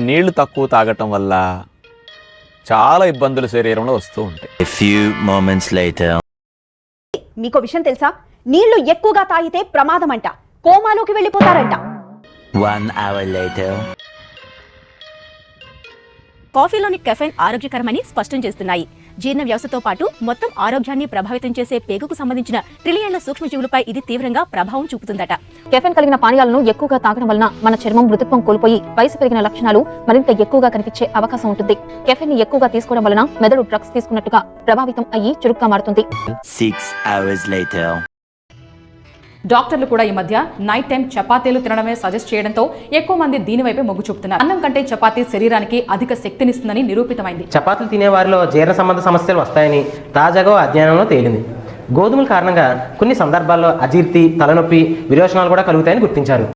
నీళ్లు తక్కువ తాగటం వల్ల చాలా ఇబ్బందులు శరీరంలో వస్తూ ఉంటాయి. A few moments later. మీకో విషయం తెలుసా? నీళ్లు ఎక్కువగా తాగితే ప్రమాదం అంట, కోమాలోకి వెళ్ళిపోతారంట. 1 hour later. కాఫీలోని కెఫెన్ ఆరోగ్యకరమని స్పష్టం చేస్తున్నాయి. జీర్ణ వ్యవస్థతో పాటు మొత్తం ఆరోగ్యాన్ని ప్రభావితం చేసే పేగుకు సంబంధించిన ట్రిలియన్ల సూక్ష్మజీవులపై ఇది తీవ్రంగా ప్రభావం చూపుతుందట. కెఫెన్ కలిగిన పానీయాలను ఎక్కువగా తాగడం వలన మన చర్మం మృదుత్వం కోల్పోయి వయసు పెరిగిన లక్షణాలు మరింత ఎక్కువగా కనిపించే అవకాశం ఉంటుంది. కెఫెన్ ని ఎక్కువగా తీసుకోవడం వలన మెదడు డ్రగ్స్ తీసుకున్నట్టుగా ప్రభావితం అయ్యి చురుగ్గా మారుతుంది. 6 hours later. డాక్టర్లు కూడా ఈ మధ్య నైట్ టైం చపాతీలు తినడమే సజెస్ట్ చేయడంతో ఎక్కువ మంది దీనివైపే మొగ్గు చూపుతున్నారు. అన్నం కంటే చపాతీ శరీరానికి అధిక శక్తినిస్తుందని నిరూపితమైంది. చపాతీలు తినే వారిలో జీర్ణ సంబంధ సమస్యలు వస్తాయని తాజాగా అధ్యయనంలో తేలింది. గోధుమల కారణంగా కొన్ని సందర్భాల్లో అజీర్తి, తలనొప్పి, విరోచనాలు కూడా కలుగుతాయని గుర్తించారు.